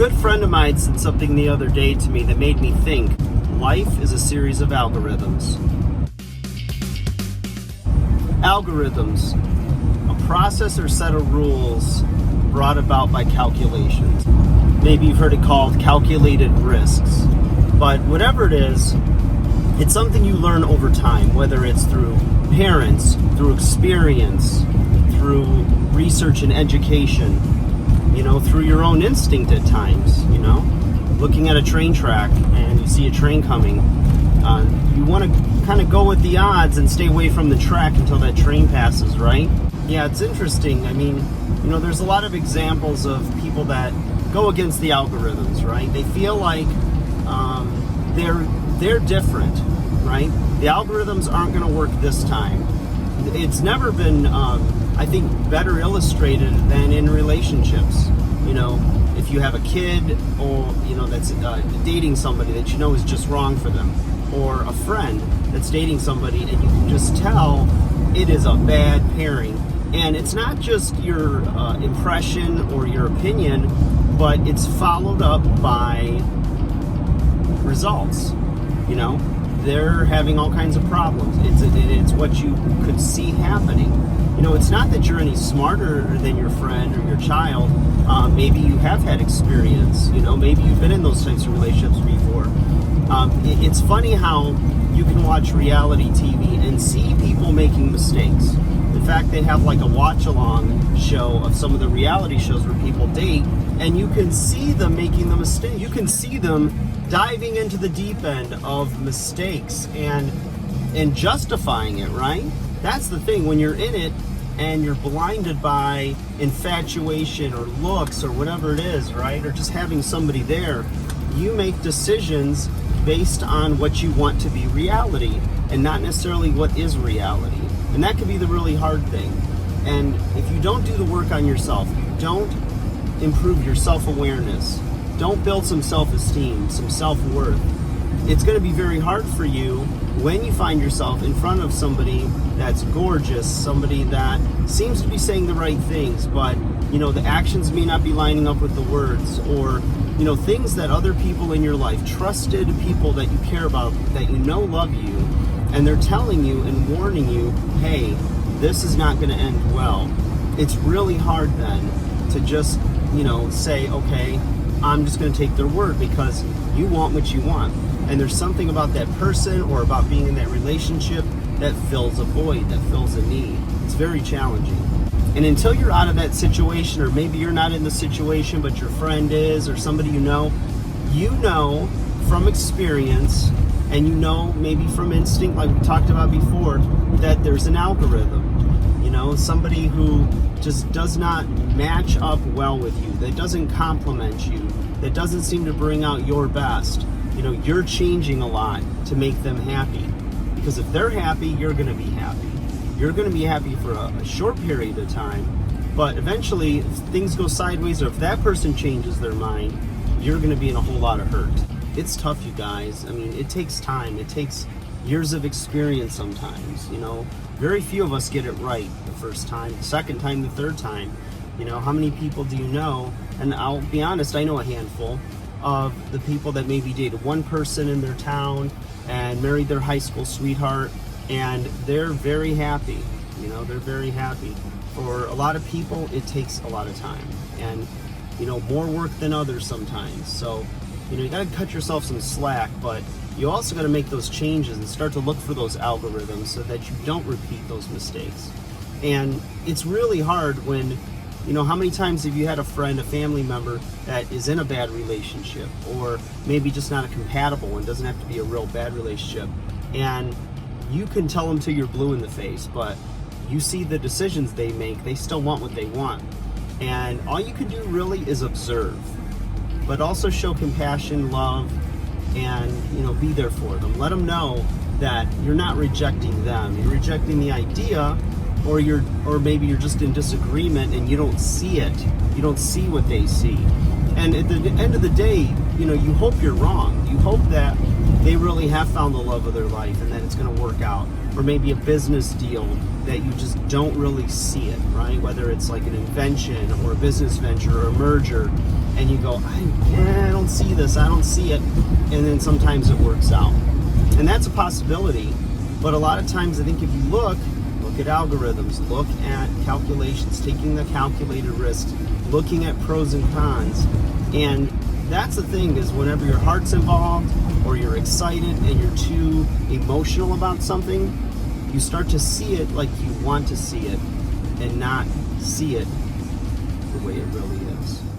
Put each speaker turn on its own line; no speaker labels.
good friend of mine said something the other day to me that made me think. Life is a series of algorithms. Algorithms, a process or set of rules brought about by calculations. Maybe you've heard it called calculated risks. But whatever it is, it's something you learn over time, whether it's through parents, through experience, through research and education, through your own instinct at times, looking at a train track and you see a train coming. You want to kind of go with the odds and stay away from the track until that train passes, right? Yeah, it's interesting. There's a lot of examples of people that go against the algorithms, right? They feel like they're different, right? The algorithms aren't going to work this time. It's never been, I think, better illustrated than in relationships. If you have a kid or, that's dating somebody that is just wrong for them, or a friend that's dating somebody and you can just tell it is a bad pairing. And it's not just your impression or your opinion, but it's followed up by results. They're having all kinds of problems. It's what you could see happening. It's not that you're any smarter than your friend or your child. Maybe you have had experience. Maybe you've been in those types of relationships before. It's funny how you can watch reality TV and see people making mistakes. In fact, they have like a watch-along show of some of the reality shows where people date, and you can see them making the mistake. You can see them diving into the deep end of mistakes and justifying it, right? That's the thing. When you're in it and you're blinded by infatuation or looks or whatever it is, right? Or just having somebody there, you make decisions based on what you want to be reality and not necessarily what is reality. And that can be the really hard thing. And if you don't do the work on yourself, you don't improve your self-awareness, don't build some self-esteem, some self-worth, it's going to be very hard for you when you find yourself in front of somebody that's gorgeous, somebody that seems to be saying the right things, but the actions may not be lining up with the words, or things that other people in your life, trusted people that you care about, that love you, and they're telling you and warning you, hey, this is not going to end well. It's really hard then to just say, okay, I'm just going to take their word because you want what you want. And there's something about that person or about being in that relationship that fills a void, that fills a need. It's very challenging. And until you're out of that situation, or maybe you're not in the situation, but your friend is, or somebody you know from experience, and maybe from instinct, like we talked about before, that there's an algorithm. Somebody who just does not match up well with you, that doesn't compliment you, that doesn't seem to bring out your best. You're changing a lot to make them happy. Because if they're happy, you're going to be happy. You're going to be happy for a short period of time, but eventually if things go sideways, or if that person changes their mind, you're going to be in a whole lot of hurt. It's tough, you guys. It takes time. It takes years of experience sometimes. Very few of us get it right the first time, the second time, the third time. How many people do you know? And I'll be honest, I know a handful of the people that maybe dated one person in their town and married their high school sweetheart, and they're very happy. They're very happy. For a lot of people, it takes a lot of time and, more work than others sometimes. So, you got to cut yourself some slack, but you also got to make those changes and start to look for those algorithms so that you don't repeat those mistakes. And it's really hard when, how many times have you had a friend, a family member that is in a bad relationship, or maybe just not a compatible one, doesn't have to be a real bad relationship, and you can tell them till you're blue in the face, but you see the decisions they make, they still want what they want. And all you can do really is observe, but also show compassion, love, and be there for them. Let them know that you're not rejecting them, you're rejecting the idea, or maybe you're just in disagreement and you don't see it. You don't see what they see. And at the end of the day, you hope you're wrong. You hope that they really have found the love of their life and that it's going to work out. Or maybe a business deal that you just don't really see it, right? Whether it's like an invention or a business venture or a merger, and you go, I don't see this, I don't see it, and then sometimes it works out. And that's a possibility, but a lot of times I think if you look at algorithms, look at calculations, taking the calculated risks, looking at pros and cons, and that's the thing is whenever your heart's involved or you're excited and you're too emotional about something, you start to see it like you want to see it and not see it the way it really is.